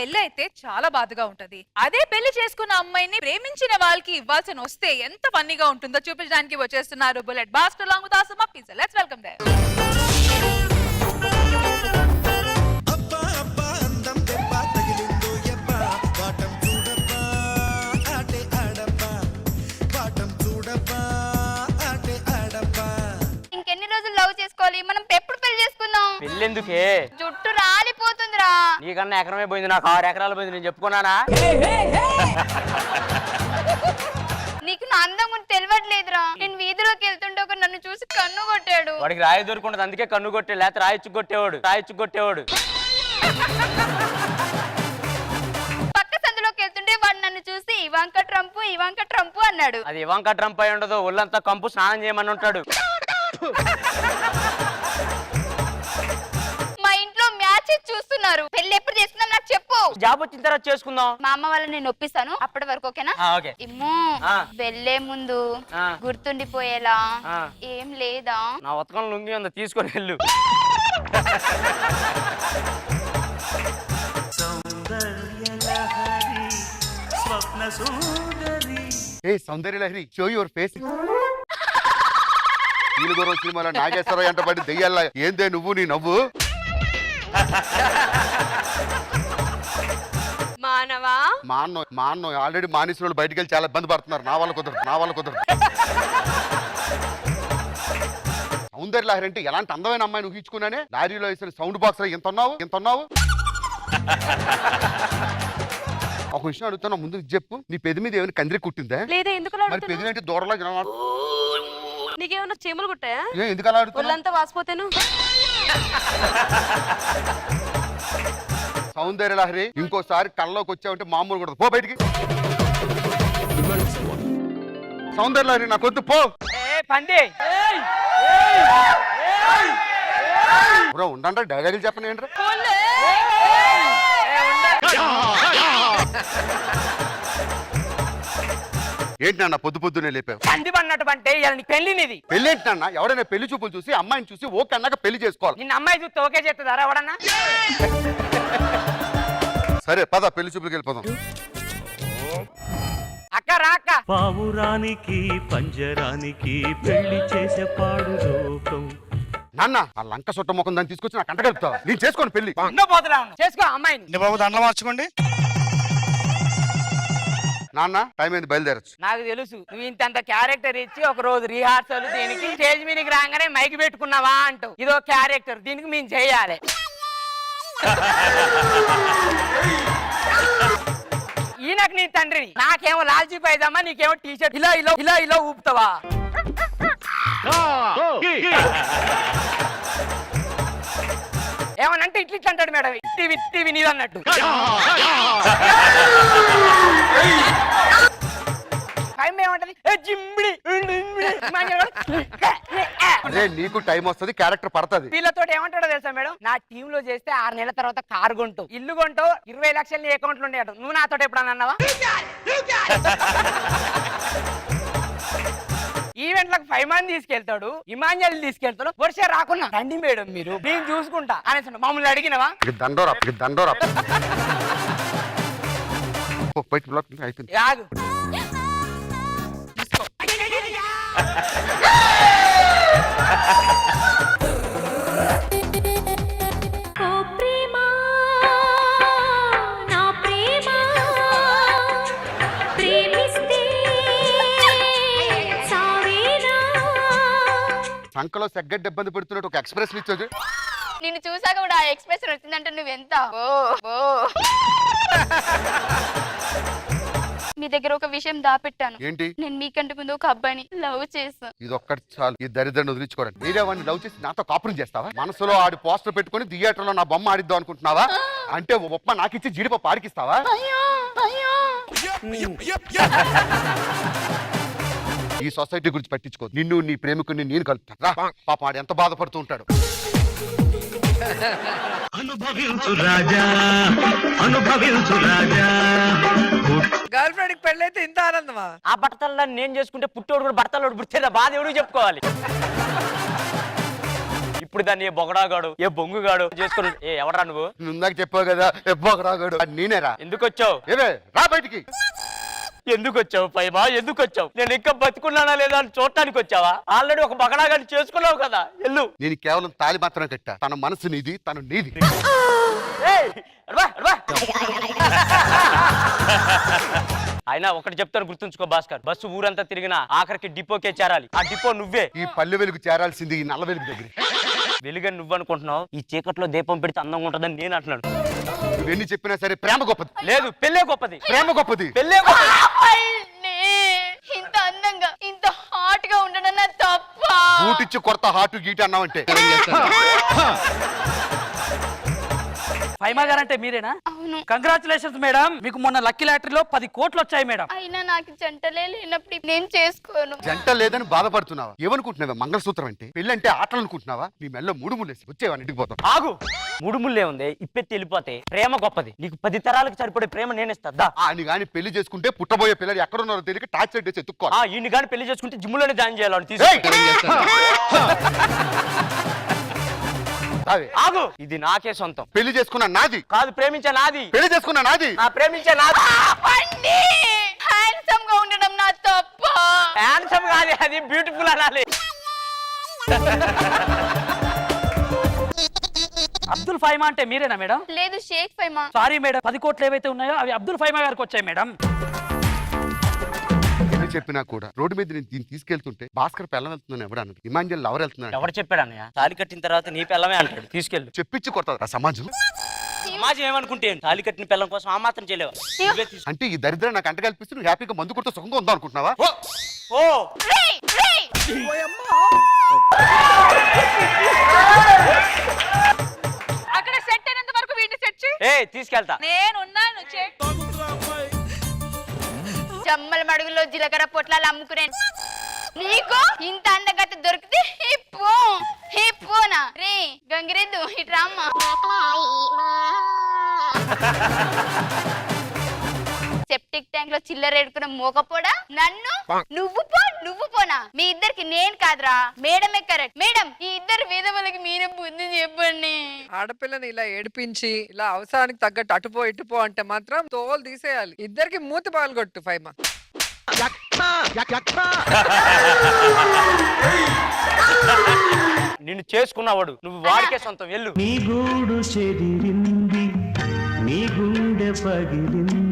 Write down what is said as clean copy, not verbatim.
పెళ్లి అయితే చాలా బాధగా ఉంటది. అదే పెళ్లి చేసుకున్న అమ్మాయిని ప్రేమించిన వాళ్ళకి ఇవ్వాల్సిన వస్తే ఎంత ఫన్నీగా ఉంటుందో చూపించడానికి వచ్చేస్తున్నారు bullet Bhaskar along with Asma Pizza. Let's welcome them. ఇంకెన్ని రోజులు లవ్ చేసుకోవాలి? మనం ఎప్పుడు పెళ్లి చేసుకుందాం? పెళ్ళెందుకే? జుట్టు రాలిపోతుందిరా. నీకన్నా ఎకరమే పోయింది, నాకు 6 ఎకరాలు పోయింది. నేను చెప్పుకున్నానా? నీకు నా అందం గురించి తెలియట్లేదురా. నేను వీధిలోకి వెళ్తుంటే ఒక నన్ను చూసి కన్ను కొట్టాడు. వాడికి రాయి దొరుకుంటది, అందుకే కన్ను కొట్టే, లేకపోతే రాయిచ్చు కొట్టేవాడు. పక్క సందులోకి వెళ్తుంటే వాడు నన్ను చూసి ఇవాంక ట్రంప్ అన్నాడు. అది ఇవాంక ట్రంప్ అయి ఉండదు, ఒళ్ళంతా కంపు స్నానం చేయమని ఉంటాడు. మా ఇంట్లో మ్యాచ్ చూస్తున్నారు. పెళ్లి ఎప్పుడు చేసుకుందాం నాకు చెప్పు. జాబ్ వచ్చిన తర్వాత చేసుకుందాం. మా అమ్మ వాళ్ళని నేను ఒప్పిస్తాను, అప్పటి వరకు ఓకేనా? ఓకే. ఇమ్మో వెళ్ళే ముందు గుర్తుండిపోయేలా ఏం లేదా? నా ఉతకం లుంగి ఉంది, తీసుకొని వెళ్ళు. ఏ సౌందర్య లహరి, షో యువర్ ఫేస్. ఈలుగురు సినిమాలో నాగేశ్వరరావు ఎంట పడి దెయ్యాల ఏందే నువ్వు నీ నవ్వు? మా అన్న ఆల్రెడీ మానేసిన వాళ్ళు బయటికి వెళ్ళి చాలా ఇబ్బంది పడుతున్నారు. నా వాళ్ళ కుదరదు. సౌందర్య లహరి అంటే ఎలాంటి అందమైన అమ్మాయిని ఊహించుకున్నానే. లారీలో వేసిన సౌండ్ బాక్స్ ఎంత ఉన్నావు? ఒక విషయం అడుగుతున్నా, ముందు చెప్పు. నీ పెది మీద ఏమైనా కందిరి కుట్టిందా? లేదా? ఎందుకు మరి పెది అంటే దూరంలో నీకేమన్నా చీమలు కుట్టాయా? ఎందుకు అలా అడుగుతున్నా? ఒళ్ళంతా వాసిపోతేను. సౌందర్య లహరి, ఇంకోసారి కళ్ళలోకి వచ్చావంటే మామూలు కూడా పో బయటికి. సౌందర్య లహరి నాకొద్దు, పో. ఉండండి, డైలాగులు చెప్పను ఏంట్రా? ఏంటి నాన్న పొద్దునే లేపావు? పంది పడినట్టు అంటే పెళ్లి నీది. పెళ్లి ఏంటి నాన్న? ఎవడైనా పెళ్లి చూపులు చూసి అమ్మాయిని చూసి ఓకే అన్నాక పెళ్లి చేసుకోవాలి. నిన్న అమ్మాయి చూస్తే ఓకే చేస్తుందారా ఎవడన్నా? సరే పద, పెళ్లి చూపులకి వెళ్ళిపోదాం. అక్క రాక పావురానికి పంజరానికి పెళ్లి చేసే పాడు లోకం. నాన్న ఆ లంక సొట్ట ముఖం దాన్ని తీసుకొచ్చి నాకు అంట కలుపుతావా? నేను చేసుకోను పెళ్లి. చేసుకో అమ్మాయిని. బాబు దండలు మార్చుకోండి. నాన్న టైం అయింది, బయలుదేరచ్చు. నాకు తెలుసు నువ్వు ఇంత క్యారెక్టర్ ఇచ్చి ఒక రోజు రిహార్సల్ దీనికి స్టేజ్ మీదకి రాగానే మైక్ పెట్టుకున్నావా అంటూ. ఇదో క్యారెక్టర్, దీనికి మేము చేయాలి. ఈయనకు నీ తండ్రిని, నాకేమో లాల్చీ పైజామా, నీకేమో టీ షర్ట్. ఇలా ఊపుతావా? ఏమనంటే ఇట్లా అంటాడు మేడం, టీవీ నీది అన్నట్టు. ఏమంటది అదే నీకు టైం వస్తుంది, క్యారెక్టర్ పడుతుంది. వీళ్ళతో ఏమంటాడో తెలుసా మేడం, నా టీమ్ లో చేస్తే 6 నెలల తర్వాత కారు కొంటావు, ఇల్లు కొంటావు, 20 లక్షలు నీ అకౌంట్ లో ఉండేట. నువ్వు నాతో ఎప్పుడన్నా అన్నావా? ఈవెంట్లకు 5 మంది తీసుకెళ్తాడు, ఇమాన్యుల్ తీసుకెళ్తాడు. వర్ష రాకున్నా రండి మేడం మీరు, నేను చూసుకుంటా అనేసి మమ్మల్ని అడిగినవా? దండోరా అయిపోయింది. ఆగు. సంకలో సెగ్గడ్డ ఇబ్బంది పెడుతున్నట్టు ఒక ఎక్స్ప్రెస్ ఇచ్చోదు. నిన్ను చూసాక కూడా ఆ ఎక్స్ప్రెషన్ వచ్చిందంటే నువ్వెంత మీ దగ్గర ఒక విషయం దాపెట్టాను. ఏంటి? నేను మీకంటే ముందు ఒక అబ్బాయిని లవ్ చేస్తాను. ఇది ఒక్కటి చాలు, ఈ దరిద్రాన్ని వదిలించుకోవడం. మీరే వాడిని లవ్ చేసి నాతో కాపురం చేస్తావా? మనసులో ఆడి పోస్టర్ పెట్టుకుని థియేటర్ లో నా బొమ్మ ఆడిద్దాం అనుకుంటున్నావా? అంటే ఉప్మా నాకిచ్చి జీడిపప్పు ఆడికిస్తావా? ఈ సొసైటీ గురించి పట్టించుకో. నిన్ను నీ ప్రేమికుని నేను కలుపుతాను రా. పాపం ఆడు ఎంత బాధపడుతూ ఉంటాడు. గర్ల్ ఫ్రెండ్ కి పెళ్ళైతే ఇంత ఆనందమా? ఆ బట్టల్లో నేను చేసుకుంటే పుట్టోడు కూడా బట్టలు పుట్టేదా బాధ ఎవడు చెప్పుకోవాలి. ఇప్పుడు దాన్ని ఏ బొగడాగాడు ఏ బొంగుగాడు చేసుకుని ఎవరా నువ్వు నువ్వు ఇందాక చెప్పావు కదా ఎవ్వకు రాగాడు అది నేనేరా. ఎందుకు వచ్చావు ఏవే రా బయటికి. ఎందుకు వచ్చావు పైమా ఎందుకు వచ్చావు నేను ఇంకా బతుకున్నానా లేదా అని చూడటానికి వచ్చావా ఆల్రెడీ ఒక బగడాగాని చేసుకున్నావు కదా ఎల్లు నేను కేవలం తాలి మాత్రం కట్టా. తన మనసు నీది తను నీది. ఏయ్, అర్వా, అర్వా. అయినా ఒకటి చెప్తాను గుర్తుంచుకో భాస్కర్ బస్సు ఊరంతా తిరిగినా ఆఖరికి డిపోకే చేరాలి ఆ డిపో నువ్వే ఈ పల్లె వెలుగు చేరాల్సింది ఈ నల్ల వెలుగు దగ్గర. వెలుగని నువ్వు అనుకుంటున్నావు ఈ చీకట్లో దీపం పెడితే అందంగా ఉంటుందని నేను అంటున్నాను నువ్వెన్ని చెప్పినా సరే ప్రేమ గొప్పది. లేదు పెళ్ళే గొప్పది ప్రేమ గొప్పది. పెళ్ళే గొప్పది అయ్యే, ఇంత అందంగా ఇంత హాట్ గా ఉండడం నా తప్ప. బూటిచ్చి కొరత హాటు గీట అన్నావంటే ఫైమా గారు అంటే మీరేనా? అవును. కంగ్రాచులేషన్స్ మేడం, మీకు మొన్న లక్కీ లాటరీలో 10 కోట్లు వచ్చాయి మేడం. అయినా నాకు జంటలే లేనప్పుడు నేను చేసుకోను. జంట లేదని బాధపడుతున్నావా? ఏమనుకుంటున్నావా మంగళసూత్రం అంటే? పెళ్ళి అంటే ఆటలు అనుకుంటున్నావా? నీ మెల్ల 3 ముళ్ళేసి వచ్చేవాడిని ఇంటికి పోతాం. ఆగు ముడుముల్లే ఉంది ఇప్పెత్తి వెళ్ళిపోతే ప్రేమ గొప్పది నీకు 10 తరాలకు సరిపడే ప్రేమ నేను ఇస్తా అని కానీ పెళ్లి చేసుకుంటే పుట్టబోయే పిల్లలు ఎక్కడున్నారో తెలియక టార్చర్ చేసి ఎత్తుక్కోవాలి. ఈయన కానీ పెళ్లి చేసుకుంటే జిమ్లోనే జాయిన్ చేయాలని ఆగు ఇది నాకే సొంతం. పెళ్లి చేసుకున్న నాది కాదు ప్రేమించే నాది. పెళ్లి చేసుకున్న నాది. ప్రేమించే నాది. హ్యాండ్సమ్ గా ఉండడం నా తప్ప. హ్యాండ్సమ్ కాదు అది బ్యూటిఫుల్ అనాలి. అబ్దుల్ ఫైమా అంటే మీరేనా మేడం? లేదు షేక్ ఫైమా. సారీ మేడం, 10 కోట్లు ఏవైతే ఉన్నాయో అవి అబ్దుల్ ఫైమా గారికి వచ్చాయి మేడం. ఎన్ని చెప్పినా కూడా రోడ్డు మీద నేను దీన్ని తీసుకెళ్తుంటే భాస్కర్ పెళ్ళం వెళ్తుందని ఎవడు అన్నది. ఇమాంజల్ లవర్ వెళ్తున్నాడు. ఎవరు చెప్పాడు అన్నయ్య? తాళి కట్టిన తర్వాత నీ పిల్లమే అంటాడు తీసుకెళ్ళు. చెప్పించి కొడతారు సమాజం. సమాజం ఏమనుకుంటే తాళి కట్టిన పిల్లం కోసం ఆ మాత్రం చేయలేవు. అంటే ఈ దరిద్రం నాకు అంట కల్పిస్తూ నువ్వు హ్యాపీగా మందు కొడుతూ సుఖంగా ఉందాం అనుకుంటున్నావా? ఓ అక్కడ సెట్ అయినంత వరకు వీడిని సెట్ చేయి. తీసుకెళ్తా. నేనున్నాను చెక్. జమ్మల మడుగులో జీలకర్ర పొట్లాలు అమ్ముకునే నీకు ఇంత అందగత దొరికితే హిప్పోనా రే గంగిరెద్దు ఇట్రామ్మా. సెప్టిక్ ట్యాంక్ లో చిల్లర ఎడుకున్న మోకపోడా నన్ను నువ్వు పోనా? మీ ఇద్దరికి నేను కాదురా మేడమే కరెక్ట్. మేడం ఈ ఇద్దరు వేదవులకి మీరే బుద్ధి చెప్పండి. ఆడపిల్లని ఇలా ఏడిపించి ఇలా అవసరానికి తగ్గట్టు అటుపో ఇటుపో అంటే మాత్రం తోలు తీసేయాలి. ఇద్దరికి మూతి పాల్గొట్టు ఫైమా. నిన్ను చేసుకున్నవాడు నువ్వు వాడికే సొంతం వెళ్ళు. నీ గూడు చెదిరింది నీ గుండె పగిలింది